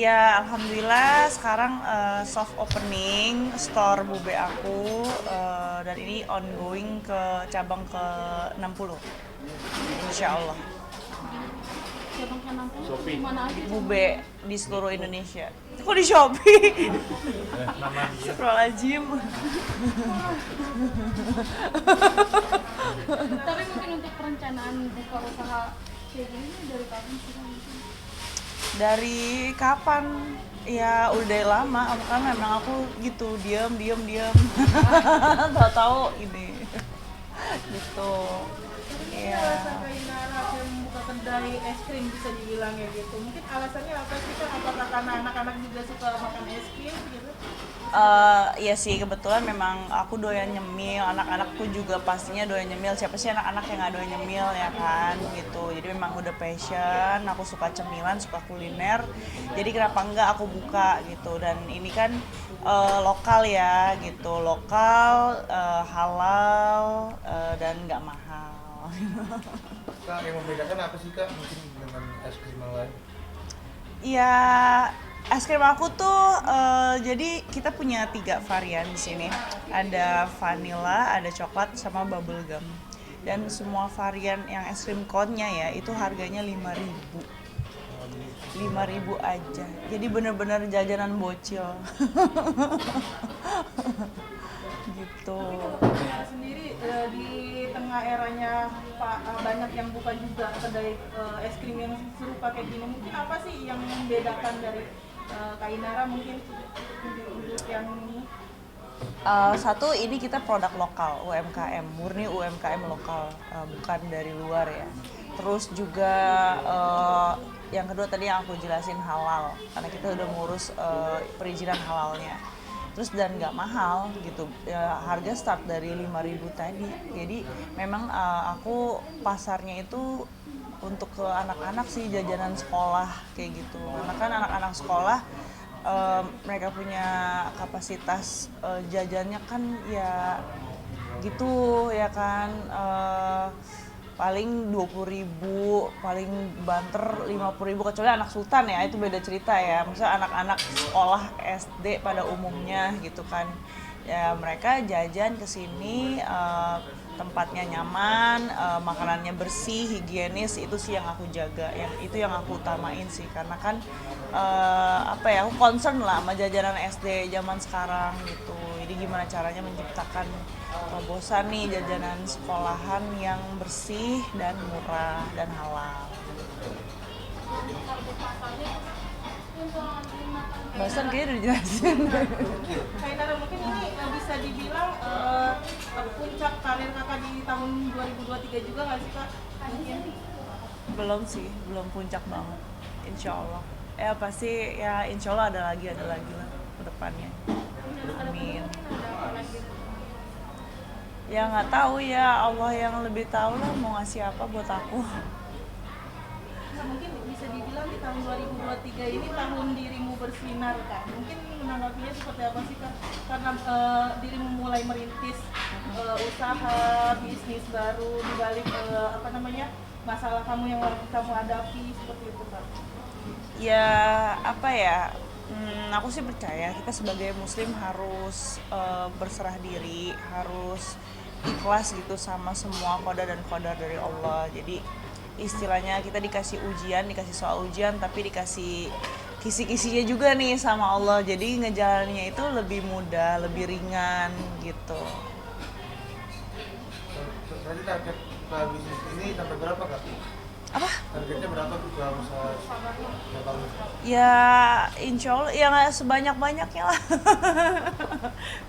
Iya, alhamdulillah sekarang soft opening store Bube aku, dan ini ongoing ke cabang ke 60. Insya Allah. Cabang ke 60 di Shopee. mana aja? Bube di seluruh Indonesia. Kok di Shopee? Nama dia. Astagfirullahaladzim. Tapi mungkin untuk perencanaan buka usaha kayak gini dari kapan sih Kak, mungkin? Dari kapan? Ya udah dari lama, kan memang aku gitu, diem. Tahu-tahu ini. Gitu. Ini Iya. alasan Kak Inara yang membuka kedai es krim bisa dibilang ya gitu. Mungkin alasannya apa sih Kak? Apakah karena anak-anak juga suka makan es krim gitu? Iya sih, kebetulan memang aku doyan nyemil, anak-anakku juga pastinya doyan nyemil. Siapa sih anak-anak yang nggak doyan nyemil ya kan, gitu. Jadi memang udah passion, aku suka cemilan, suka kuliner. Jadi kenapa enggak aku buka gitu. Dan ini kan lokal ya, gitu. Lokal, halal, dan nggak mahal. Kak, yang membedakan apa sih Kak mungkin dengan es krim yang lain? Ya, es krim aku tuh jadi kita punya 3 varian di sini. Ada vanilla, ada coklat, sama bubble gum. Dan semua varian yang es krim cone-nya ya itu harganya 5.000. 5.000 aja. Jadi bener-bener jajanan bocil. Gitu. Inara sendiri di tengah eranya banyak yang buka juga kedai es krim yang serupa kayak gini. Mungkin apa sih yang membedakan dari Kak Inara mungkin untuk yang ini? Satu, ini kita produk lokal, UMKM, murni UMKM lokal, bukan dari luar ya. Terus juga yang kedua tadi yang aku jelasin halal, karena kita udah ngurus perizinan halalnya. Terus dan nggak mahal gitu, ya, harga start dari 5.000 tadi. Jadi memang aku pasarnya itu untuk ke anak-anak sih, jajanan sekolah kayak gitu. Karena kan anak-anak sekolah mereka punya kapasitas jajannya kan ya gitu ya kan, paling 20.000, paling banter 50.000, kecuali anak sultan ya itu beda cerita ya. Maksudnya anak-anak sekolah SD pada umumnya gitu kan, ya mereka jajan ke sini, tempatnya nyaman, makanannya bersih, higienis, itu sih yang aku jaga, itu yang aku utamain sih, karena kan apa ya, aku concern lah sama jajanan SD zaman sekarang gitu. Jadi gimana caranya menciptakan terobosan nih jajanan sekolahan yang bersih dan murah dan halal. Barusan kayaknya udah dijelasin. Kak Inara mungkin ini bisa dibilang puncak karir kakak di tahun 2023 juga nggak sih Kak? Mungkin. Belum sih, belum puncak banget. Insya Allah. Ya pasti ya, insya Allah ada lagi lah ke depannya. Amin. Ya nggak tahu ya, Allah yang lebih tahu lah mau ngasih apa buat aku. Nah, mungkin bisa dibilang di tahun 2023 ini tahun dirimu bersinar Kak. Mungkin menanggapinya seperti apa sih Kak? Karena dirimu mulai merintis usaha, bisnis baru di balik apa namanya, masalah kamu yang lagi kamu hadapi seperti itu Kak. Ya apa ya, aku sih percaya kita sebagai muslim harus berserah diri, harus ikhlas gitu sama semua qada dan qadar dari Allah. Jadi istilahnya kita dikasih ujian, dikasih soal ujian, tapi dikasih kisi-kisinya juga nih sama Allah. Jadi ngejalaninnya itu lebih mudah, lebih ringan gitu. Tadi target bisnis ini sampai berapa Kak? Apa? Targetnya berapa buka usaha lokal? Ya insya Allah ya nggak sebanyak-banyaknya lah.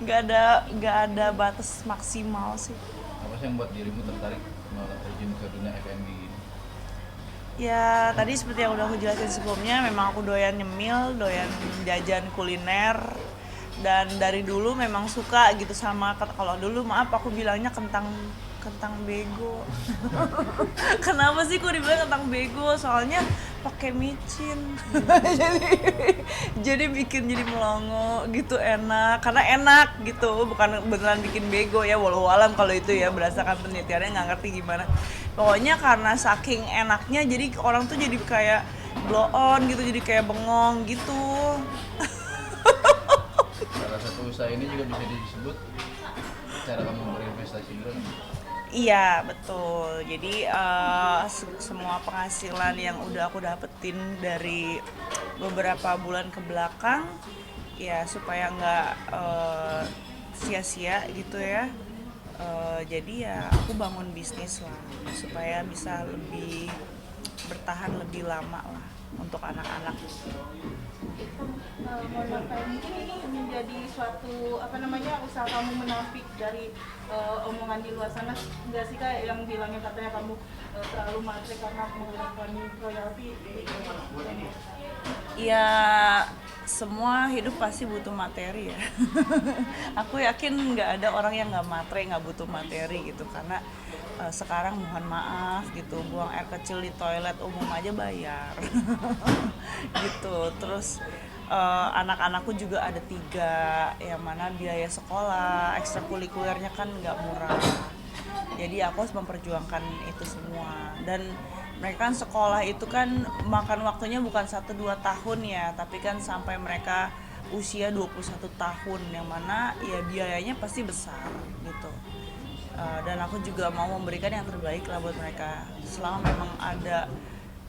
Nggak ada batas maksimal sih. Apa sih yang buat dirimu tertarik terjun ke dunia F&B ini? Ya tadi seperti yang udah aku jelasin sebelumnya, memang aku doyan nyemil, doyan jajan kuliner. Dan dari dulu memang suka gitu sama, kalau dulu maaf aku bilangnya kentang bego. Kenapa sih kok dibilang kentang bego? Soalnya pakai micin. jadi bikin jadi melongo gitu, enak. Karena enak gitu, bukan beneran bikin bego ya, walau alam kalau itu ya berdasarkan penelitiannya, nggak ngerti gimana. Pokoknya karena saking enaknya jadi orang tuh jadi kayak blow on gitu, jadi kayak bengong gitu. Salah satu usaha ini juga bisa disebut cara kamu berinvestasi juga. Iya betul. Jadi semua penghasilan yang udah aku dapetin dari beberapa bulan ke belakang, ya supaya nggak sia-sia gitu ya. Jadi ya aku bangun bisnis lah supaya bisa lebih bertahan lebih lama lah untuk anak-anak. Mohon maaf, mungkin ini menjadi suatu usaha kamu menapik dari omongan di luar sana, nggak sih Kak, yang bilangnya katanya kamu terlalu matre karena mengeluarkan royalti? Ya semua hidup pasti butuh materi ya. Aku yakin nggak ada orang yang nggak matre, nggak butuh materi gitu, karena sekarang mohon maaf gitu, buang air kecil di toilet umum aja bayar. Gitu. Terus anak-anakku juga ada 3, yang mana biaya sekolah, ekstrakurikulernya kan nggak murah. Jadi aku harus memperjuangkan itu semua. Dan mereka kan sekolah itu kan makan waktunya bukan 1-2 tahun ya, tapi kan sampai mereka usia 21 tahun, yang mana ya biayanya pasti besar gitu. Dan aku juga mau memberikan yang terbaik lah buat mereka. Selama memang ada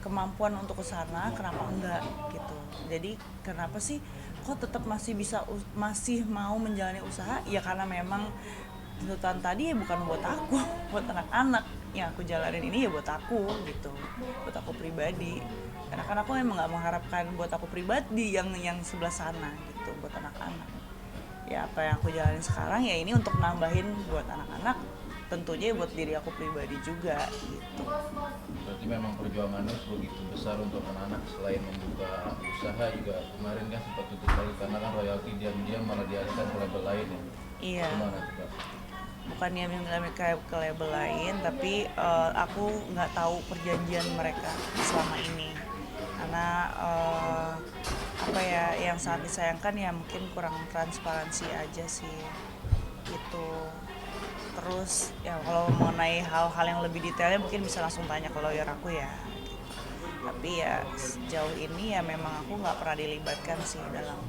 kemampuan untuk ke sana, kenapa enggak gitu. Jadi kenapa sih kok tetap masih mau menjalani usaha? Ya karena memang tuntutan tadi ya bukan buat aku, buat anak-anak. Yang aku jalanin ini ya buat aku gitu, buat aku pribadi. Karena kan aku emang nggak mengharapkan buat aku pribadi yang sebelah sana gitu, buat anak-anak. Ya apa yang aku jalanin sekarang ya ini untuk nambahin buat anak-anak, tentunya buat diri aku pribadi juga gitu. Berarti memang perjuangannya begitu besar untuk anak-anak. Selain membuka usaha juga kemarin kan sempat tutup lagi karena kan royalti diam-diam malah dialihkan ke label lain ya. Iya. Gimana tuh Kak? Bukannya ke label lain, tapi aku nggak tahu perjanjian mereka selama ini. Karena apa ya, yang sangat disayangkan ya mungkin kurang transparansi aja sih gitu. Terus ya kalau mengenai hal-hal yang lebih detailnya mungkin bisa langsung tanya ke lawyer aku ya gitu. Tapi ya sejauh ini ya memang aku nggak pernah dilibatkan sih dalam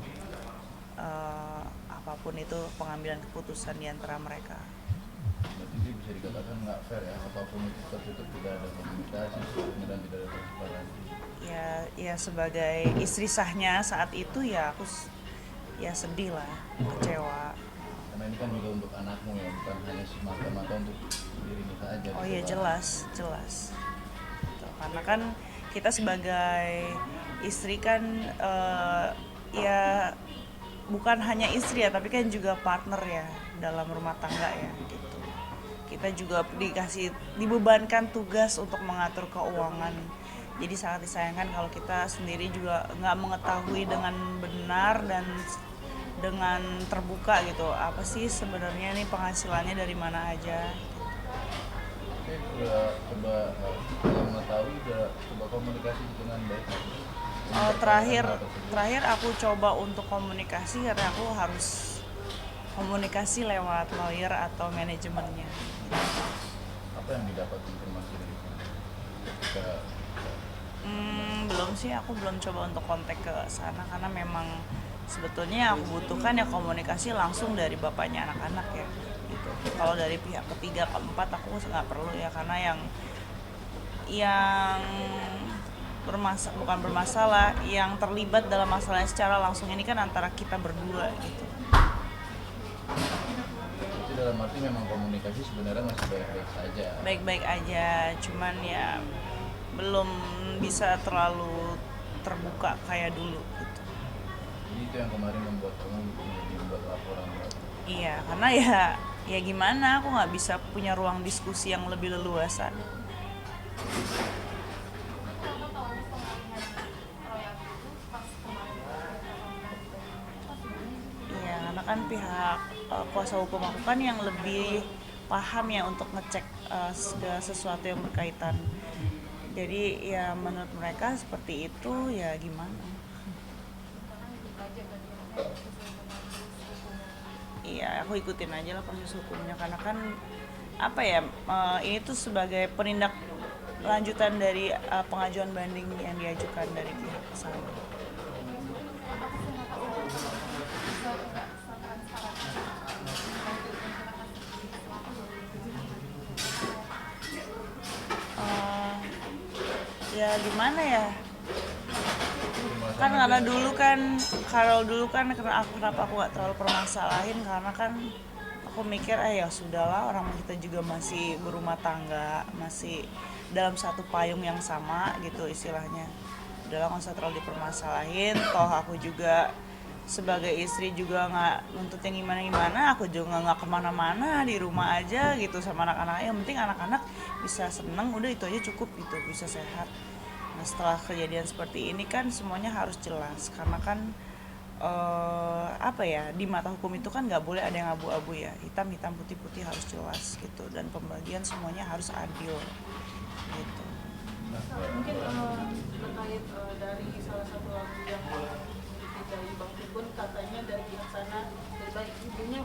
apapun itu pengambilan keputusan di antara mereka. Berarti ini bisa dikatakan nggak fair ya, apapun itu tertutup, tidak ada komunikasi dan tidak ada transparansi. Ya sebagai istri sahnya saat itu ya aku ya sedih lah, kecewa. Karena ini kan juga untuk anakmu ya, bukan hanya semata-mata untuk dirimu saja. Oh iya jelas. Tuh, karena kan kita sebagai istri kan ya bukan hanya istri ya, tapi kan juga partner ya dalam rumah tangga ya gitu. Kita juga dibebankan tugas untuk mengatur keuangan. Jadi sangat disayangkan kalau kita sendiri juga nggak mengetahui dengan benar dan dengan terbuka gitu, apa sih sebenarnya nih penghasilannya dari mana aja. Oke, udah coba yang mengetahui udah coba komunikasi dengan baik. Terakhir aku coba untuk komunikasi karena aku harus komunikasi lewat lawyer atau manajemennya. Apa yang didapat informasi dari sana? Belum sih, aku belum coba untuk kontak ke sana karena memang sebetulnya yang aku butuhkan ya komunikasi langsung dari bapaknya anak-anak ya gitu. Kalau dari pihak ketiga keempat aku nggak perlu ya, karena yang bukan bermasalah, yang terlibat dalam masalahnya secara langsung ini kan antara kita berdua gitu. Itu dalam arti memang komunikasi sebenarnya masih baik-baik saja. Baik-baik aja, cuman ya belum bisa terlalu terbuka kayak dulu gitu. Jadi itu yang kemarin membuat kamu membuat laporan. Iya, karena ya gimana, aku nggak bisa punya ruang diskusi yang lebih leluasa. Iya, karena kan pihak kuasa hukum aku kan yang lebih paham ya untuk ngecek segala sesuatu yang berkaitan. Jadi ya menurut mereka seperti itu, ya gimana. Iya, aku ikutin aja lah proses hukumnya, karena kan apa ya, ini tuh sebagai penindak lanjutan dari pengajuan banding yang diajukan dari pihak perusahaan. Ya gimana ya? Kan karena dulu kan, kenapa aku nggak terlalu permasalahin, karena kan aku mikir ya sudahlah, orang kita juga masih berumah tangga, masih dalam satu payung yang sama gitu istilahnya. Udahlah nggak usah terlalu dipermasalahin, toh aku juga sebagai istri juga nggak nuntut yang gimana-gimana, aku juga nggak kemana-mana, di rumah aja gitu sama anak-anak. Yang penting anak-anak bisa seneng, udah itu aja cukup gitu, bisa sehat. Nah setelah kejadian seperti ini kan semuanya harus jelas, karena kan di mata hukum itu kan nggak boleh ada yang abu-abu ya, hitam-hitam putih-putih harus jelas gitu, dan pembagian semuanya harus adil gitu. Mungkin terkait dari salah satu lagu yang dari Bang Fikun, katanya dari pihak sana, dari baik ibunya,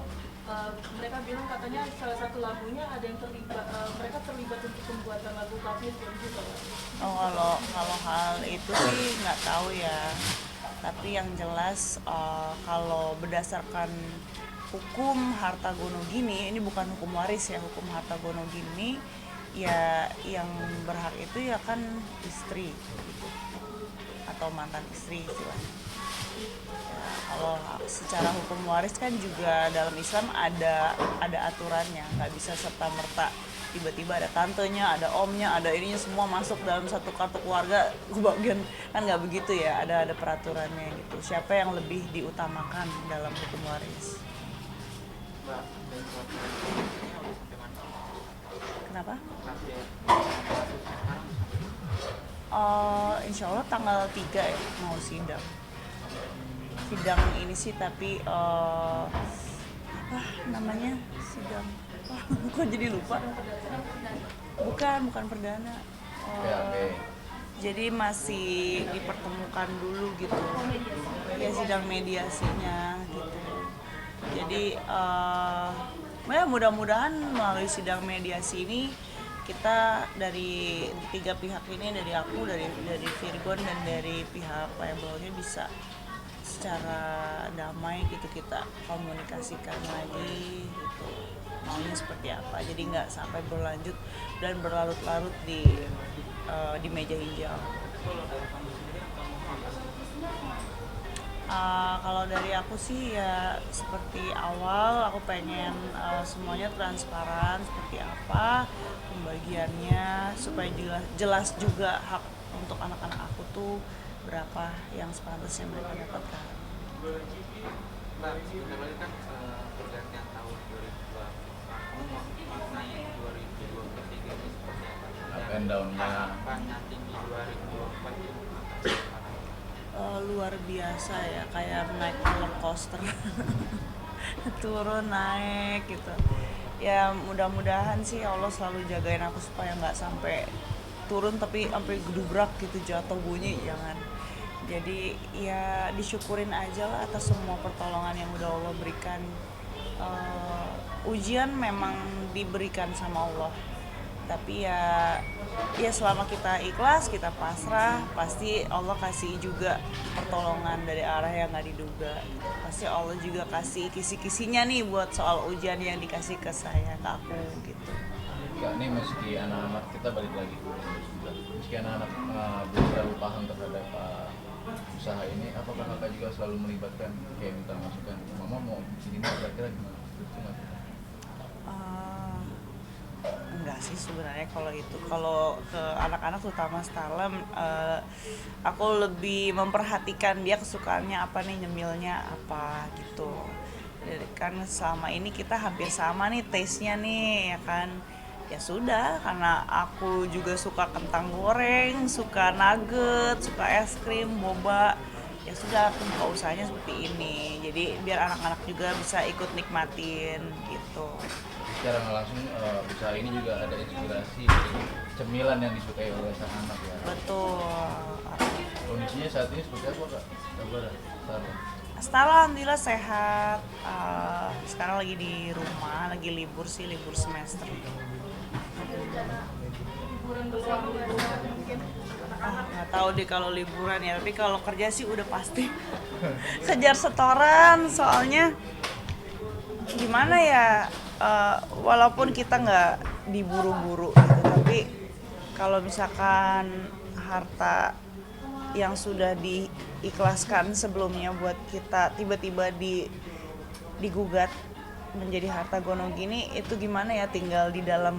mereka bilang katanya salah satu lagunya ada yang terlibat, mereka terlibat untuk pembuatan lagu kafir juga. Oh, kalau hal itu sih nggak tahu ya, tapi yang jelas kalau berdasarkan hukum harta gonogini, ini bukan hukum waris ya, hukum harta gonogini ya, yang berhak itu ya kan istri gitu, atau mantan istri istilahnya. Ya, kalau secara hukum waris kan juga dalam Islam ada aturannya, nggak bisa serta merta tiba-tiba ada tantenya, ada omnya, ada ininya semua masuk dalam satu kartu keluarga kebagian, kan nggak begitu ya, ada peraturannya gitu. Siapa yang lebih diutamakan dalam hukum waris? Kenapa? Insya Allah tanggal 3 ya mau sidang ini sih, tapi apa namanya sidang, kok jadi lupa. Bukan perdana. Jadi masih dipertemukan dulu gitu ya, sidang mediasinya gitu. Jadi mudah-mudahan melalui sidang mediasi ini kita dari 3 pihak ini, dari aku, dari Virgon, dan dari pihak payable-nya bisa secara damai gitu kita komunikasikan lagi gitu, maunya seperti apa, jadi nggak sampai berlanjut dan berlarut-larut di meja hijau. Kalau dari aku sih ya seperti awal, aku pengen semuanya transparan seperti apa pembagiannya, supaya jelas juga hak untuk anak-anak aku tuh berapa yang sepantasnya mereka dapatkan. Mbak, sebenarnya kan pergantian tahun 2020 maknanya 2023 ini seperti apa? Up and down-nya. Harapan nanti di 2024 itu Luar biasa ya, kayak naik roller coaster. Turun naik gitu. Ya mudah-mudahan sih Allah selalu jagain aku supaya nggak sampai turun tapi sampai gedubrak gitu, jatuh bunyi, jangan. Jadi ya disyukurin aja lah atas semua pertolongan yang udah Allah berikan. Ujian memang diberikan sama Allah, tapi ya selama kita ikhlas, kita pasrah, pasti Allah kasih juga pertolongan dari arah yang nggak diduga. Pasti Allah juga kasih kisi-kisinya nih buat soal ujian yang dikasih ke saya, ke aku gitu. Kak, ini meski anak-anak kita balik lagi, meski anak-anak belum terlalu paham terhadap usaha ini, apakah kakak juga selalu melibatkan kayak minta masukan, mama mau ini kira-kira gimana? Enggak sih sebenarnya kalau ke anak-anak terutama Starlem, aku lebih memperhatikan dia kesukaannya apa nih, nyemilnya apa gitu. Jadi kan selama ini kita hampir sama nih taste-nya nih ya kan. Ya sudah, karena aku juga suka kentang goreng, suka nugget, suka es krim, boba, ya sudah aku buka usahanya seperti ini. Jadi biar anak-anak juga bisa ikut nikmatin gitu. Secara nggak langsung usaha ini juga ada inspirasi dari cemilan yang disukai oleh sang anak ya. Betul. Kondisinya saat ini seperti apa kak? Kabar Astara alhamdulillah sehat. Sekarang lagi di rumah, lagi libur semester. rencana ibu liburan bersama mungkin anak-anak. Nggak tahu deh kalau liburan ya, tapi kalau kerja sih udah pasti kejar setoran. Soalnya gimana ya, walaupun kita nggak diburu-buru gitu, tapi kalau misalkan harta yang sudah diikhlaskan sebelumnya buat kita tiba-tiba digugat menjadi harta gonogini, itu gimana ya, tinggal di dalam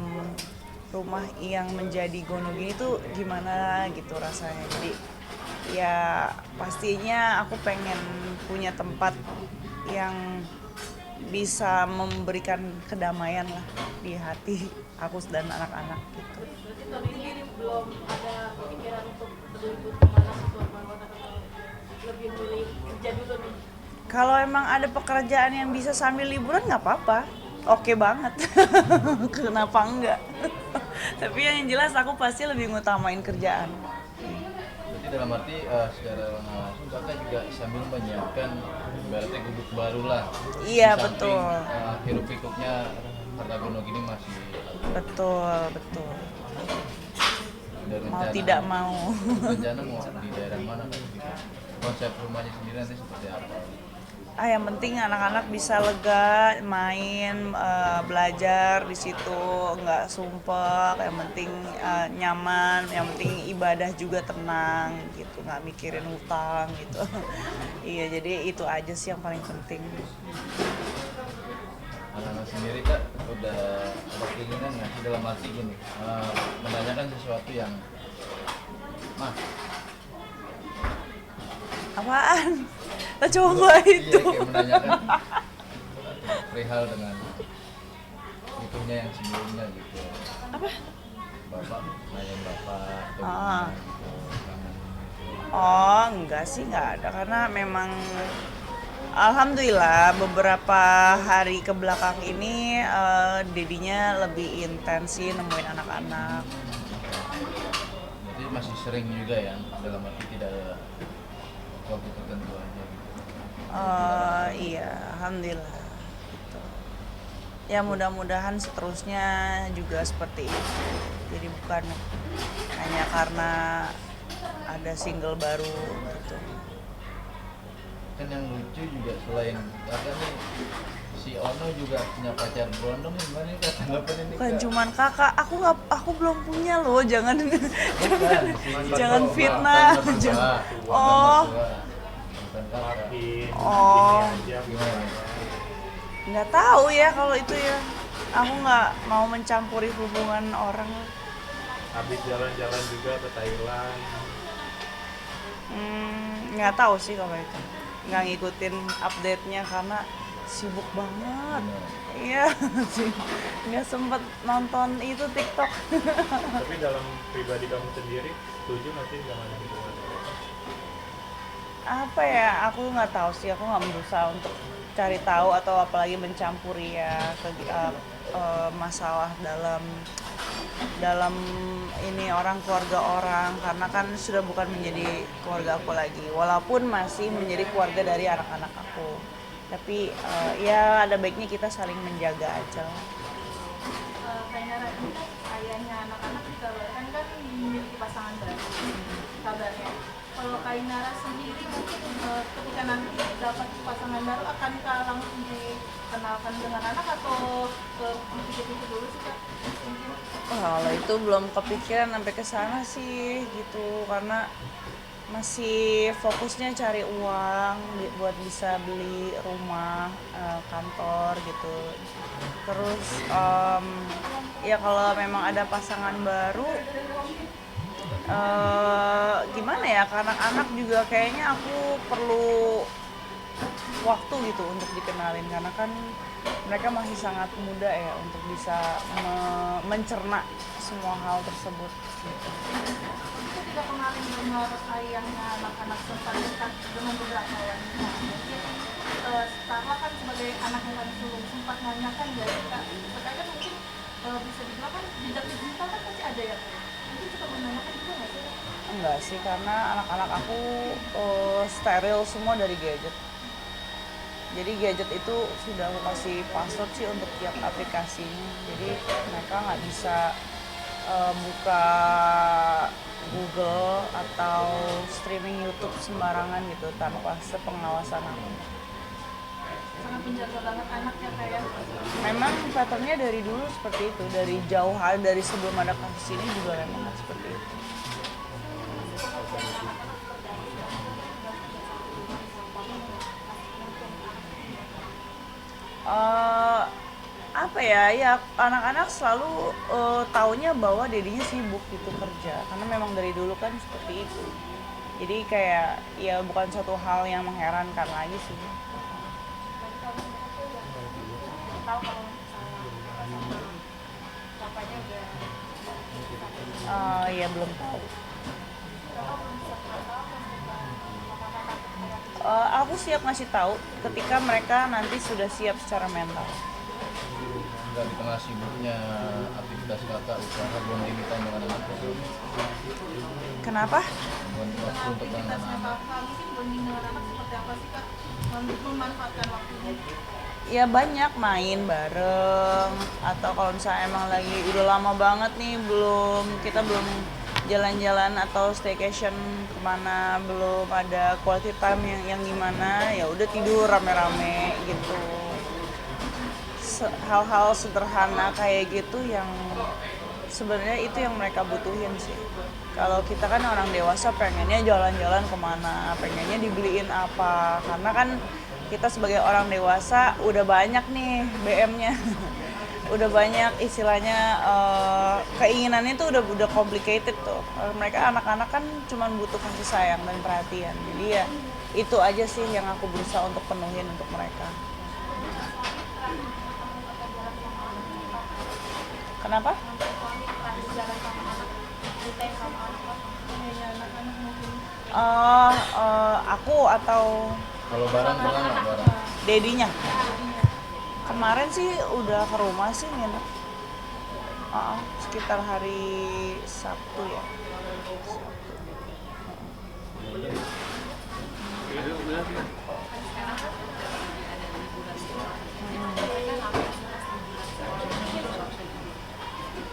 rumah yang menjadi gonogini itu gimana gitu rasanya. Jadi ya pastinya aku pengen punya tempat yang bisa memberikan kedamaian lah di hati aku dan anak-anak gitu. Berarti tahun ini belum ada pikiran untuk berlibur kemana keluar kota atau lebih milih kerja dulu nih? Kalau emang ada pekerjaan yang bisa sambil liburan nggak apa-apa, oke banget. Kenapa enggak? Tapi yang jelas aku pasti lebih ngutamain kerjaan. Berarti dalam arti secara langsung kakak juga sambil menyiapkan ibaratnya gubuk baru lah. Iya, Di samping, betul. Hiruk pikuknya harta gonogini masih Betul. ada Mau rencana. tidak mau. Rencana mau di daerah mana kan? Konsep rumahnya sendiri nanti seperti apa? Yang penting anak-anak bisa lega, main, belajar di situ, nggak sumpek. Yang penting nyaman, yang penting ibadah juga tenang gitu, nggak mikirin hutang gitu. Iya, jadi itu aja sih yang paling penting. Anak-anak sendiri kak udah ada keinginan nggak sih dalam arti gini, menanyakan sesuatu yang Apaan? Coba itu. iya kayak menanyakan perihal dengan butuhnya yang sebelumnya gitu. Apa? Bapak nanyain bapak atau Ah. gimana gitu, kangen gitu. Oh, enggak sih, enggak ada, karena memang alhamdulillah beberapa hari ke belakang ini dedinya lebih intens sih nemuin anak-anak. Jadi masih sering juga ya, dalam arti tidak ada waktu tertentu aja gitu. Iya, alhamdulillah. Gitu. Ya mudah-mudahan seterusnya juga seperti itu. Jadi bukan hanya karena ada single baru gitu. Kan yang lucu juga selain kakak nih, si Ono juga punya pacar berondong, gimana nih kak tanggapan ini Bukan kak? cuman kakak, aku belum punya loh, jangan Bukan, jangan fitnah. Jangan. Oh. Bukan kakak. Oh, Gimana? nggak tahu ya kalau itu ya. Aku nggak mau mencampuri hubungan orang. Habis jalan-jalan juga ke Thailand. Nggak tahu sih kalau itu. Nggak ngikutin update-nya karena sibuk banget. Iya, sih. Nggak sempet nonton itu TikTok. Tapi dalam pribadi kamu sendiri, setuju nggak sih dengan hubungan? Apa ya, aku nggak tahu sih, aku nggak berusaha untuk cari tahu atau apalagi mencampuri ya masalah dalam ini keluarga orang, karena kan sudah bukan menjadi keluarga aku lagi, walaupun masih menjadi keluarga dari anak-anak aku, tapi ya ada baiknya kita saling menjaga aja. Kayak Nara ini kan ayahnya anak-anak dikabarkan kan memiliki pasangan baru kabarnya. Kalau Kak Nara sendiri mungkin ketika nanti dapat pasangan baru akankah langsung dikenalkan dengan anak atau pikir-pikir dulu sih Kak? Mungkin. Kalau itu belum kepikiran sampai ke sana sih gitu, karena masih fokusnya cari uang buat bisa beli rumah, kantor gitu. Terus ya kalau memang ada pasangan baru, gimana ya, ke anak-anak juga kayaknya aku perlu waktu gitu untuk dikenalin, karena kan mereka masih sangat muda ya untuk bisa mencerna semua hal tersebut gitu. Ketika kemarin dengar ayahnya anak-anak sempat dekat dengan beberapa wanita, mungkin Starla kan sebagai anak yang paling sulung sempat nanyakan ya Kak, terkait kan mungkin bisa dibilang kan jejak digital kan pasti ada ya, mungkin suka menanyakan juga nggak sih? Enggak sih, karena anak-anak aku steril semua dari gadget. Jadi gadget itu sudah aku kasih password sih untuk tiap aplikasinya, jadi mereka nggak bisa buka Google atau streaming YouTube sembarangan gitu tanpa sepengawasan aku. Sangat menjaga banget anaknya kayak. Memang patternnya dari dulu seperti itu, dari jauh hari, dari sebelum ada kasus ini juga memang seperti itu. Apa ya anak-anak selalu taunya bahwa dedinya sibuk gitu kerja, karena memang dari dulu kan seperti itu. Jadi kayak ya bukan suatu hal yang mengherankan lagi sih. Tahu kalau misalnya bapaknya udah Ya belum tahu. Aku siap ngasih tahu ketika mereka nanti sudah siap secara mental. Enggak di tengah sibuknya aktivitas kakak usaha belum limitan dengan anak-anak. Kenapa? Bukan waktu untuk dengan Aktivitasnya anak-anak. kakak mungkin bonding dengan anak seperti apa sih kak? Memanfaatkan waktunya. Ya banyak main bareng, atau kalau misalnya emang lagi udah lama banget nih kita belum jalan-jalan atau staycation kemana, belum ada quality time yang gimana, ya udah tidur rame-rame gitu. Hal-hal sederhana kayak gitu yang sebenarnya itu yang mereka butuhin sih. Kalau kita kan orang dewasa pengennya jalan-jalan kemana, pengennya dibeliin apa, karena kan kita sebagai orang dewasa udah banyak nih BM-nya. Udah banyak istilahnya keinginannya tuh udah complicated tuh. Mereka anak-anak kan cuma butuh kasih sayang dan perhatian. Jadi ya itu aja sih yang aku berusaha untuk penuhin untuk mereka. Kenapa? Aku atau Kalau bareng nggak bareng? dedinya? Kemarin sih udah ke rumah sih nginep. Sekitar hari Sabtu ya.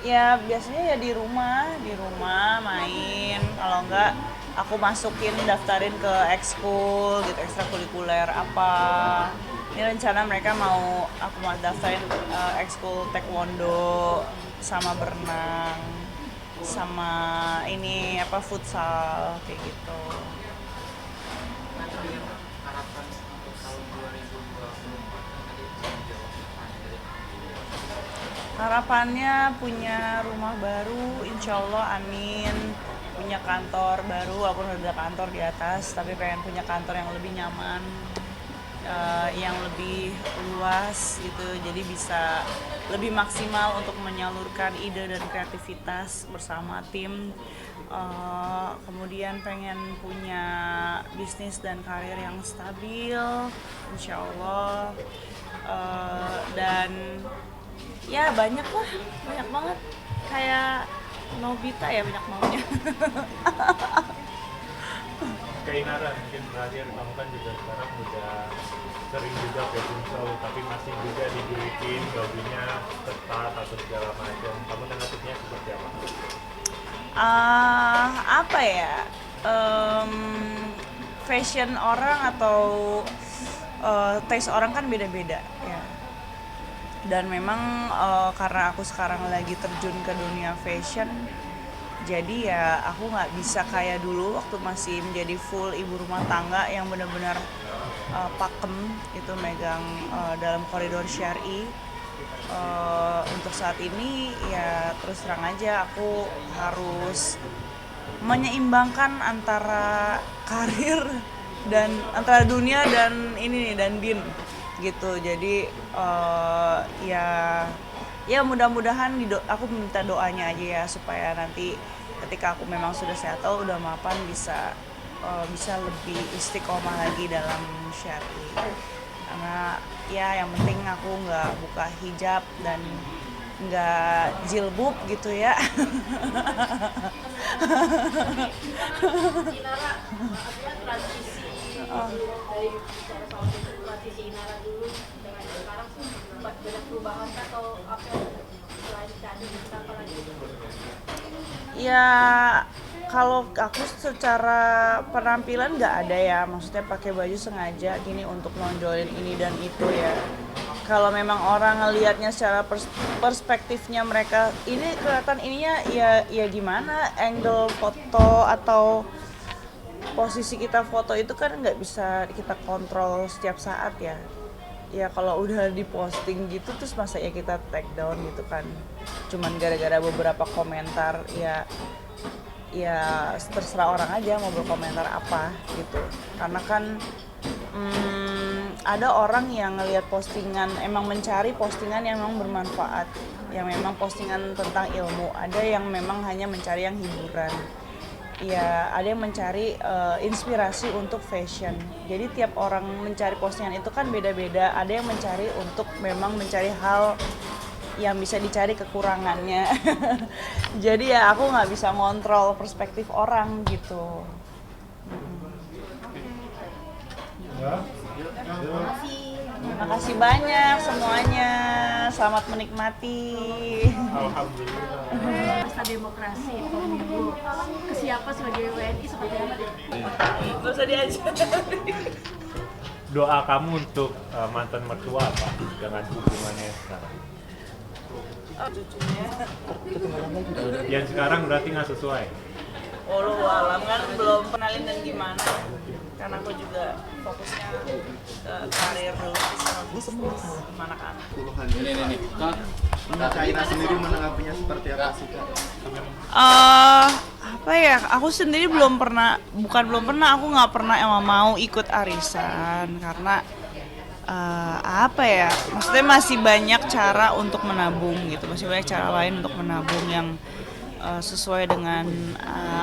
Ya biasanya ya di rumah main. Kalau enggak aku masukin daftarin ke ekskul gitu, ekstrakurikuler apa. Ini rencana mereka aku mau daftarin ekskul taekwondo sama berenang sama ini futsal kayak gitu. Harapan untuk tahun 2024 tadi menjawab pertanyaan dari Harapannya punya rumah baru, insya Allah amin. Punya kantor baru, walaupun udah ada kantor di atas, tapi pengen punya kantor yang lebih nyaman, yang lebih luas gitu. Jadi bisa lebih maksimal untuk menyalurkan ide dan kreativitas bersama tim. Kemudian pengen punya bisnis dan karir yang stabil, insya Allah. Dan ya banyak banget kayak Nobita ya, banyak maunya. Kak Inara, mungkin terakhir kamu kan juga sekarang udah sering juga fashion show, tapi masih juga diduitin bajunya ketat atau segala macam. Kamu nanggapinnya seperti apa? Apa ya? Fashion orang atau taste orang kan beda-beda ya. Dan memang karena aku sekarang lagi terjun ke dunia fashion, jadi ya aku nggak bisa kayak dulu waktu masih menjadi full ibu rumah tangga yang benar-benar pakem itu megang dalam koridor syar'i. Untuk saat ini ya terus terang aja aku harus menyeimbangkan antara karir dan antara dunia dan ini nih dan din gitu. Jadi ya mudah-mudahan aku minta doanya aja ya supaya nanti ketika aku memang sudah settle udah mapan bisa lebih istiqomah lagi dalam syar'i. Karena ya yang penting aku nggak buka hijab dan nggak jilbab gitu ya. Inara, artinya transisi dari bicara soal transisi Inara dulu dengan sekarang banyak perubahan atau apa selain Ya kalau aku secara penampilan nggak ada ya, maksudnya pakai baju sengaja gini untuk nonjolin ini dan itu ya. Kalau memang orang ngelihatnya secara perspektifnya mereka ini kelihatan ininya ya gimana angle foto atau posisi kita foto itu kan nggak bisa kita kontrol setiap saat ya. Ya kalau udah diposting gitu terus masa ya kita take down gitu kan, cuman gara-gara beberapa komentar ya terserah orang aja mau berkomentar apa gitu, karena kan ada orang yang ngelihat postingan emang mencari postingan yang memang bermanfaat, yang memang postingan tentang ilmu, ada yang memang hanya mencari yang hiburan. Ya, ada yang mencari inspirasi untuk fashion. Jadi tiap orang mencari postingan itu kan beda-beda. Ada yang mencari untuk memang mencari hal yang bisa dicari kekurangannya. Jadi ya aku nggak bisa ngontrol perspektif orang gitu. Terima kasih banyak semuanya. Selamat menikmati. Alhamdulillah. Pesta demokrasi pemilu ke siapa sebagai WNI seperti apa? Gak usah diajar. Doa kamu untuk mantan mertua apa dengan hubungannya sekarang? Yang sekarang berarti nggak sesuai. Walau alam kan belum kenalin dan gimana, karena aku juga fokusnya ke karir dulu sama bisnis anak-anak. Ini Kak China sendiri menanggapinya seperti apa sih Kak? Apa ya, aku sendiri aku nggak pernah emang mau ikut arisan karena apa ya, maksudnya masih banyak cara untuk menabung gitu, masih banyak cara lain untuk menabung yang sesuai dengan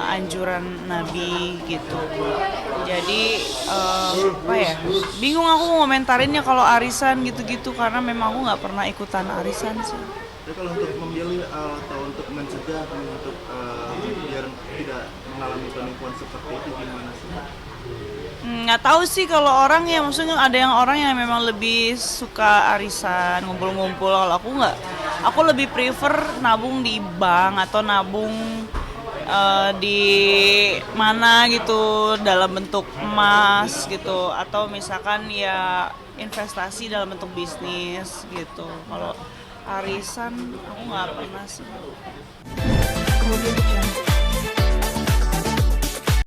anjuran Nabi gitu. Jadi apa ya, bingung aku mau komentarinnya kalau arisan gitu-gitu karena memang aku nggak pernah ikutan arisan sih. Jadi kalau untuk memilih atau untuk mencegah untuk biar tidak mengalami penipuan seperti itu gimana sih? Nggak tahu sih kalau orang ya, maksudnya ada yang orang yang memang lebih suka arisan, ngumpul-ngumpul. Kalau aku nggak, aku lebih prefer nabung di bank atau nabung di mana gitu dalam bentuk emas gitu, atau misalkan ya investasi dalam bentuk bisnis gitu. Kalau arisan aku nggak pernah sih.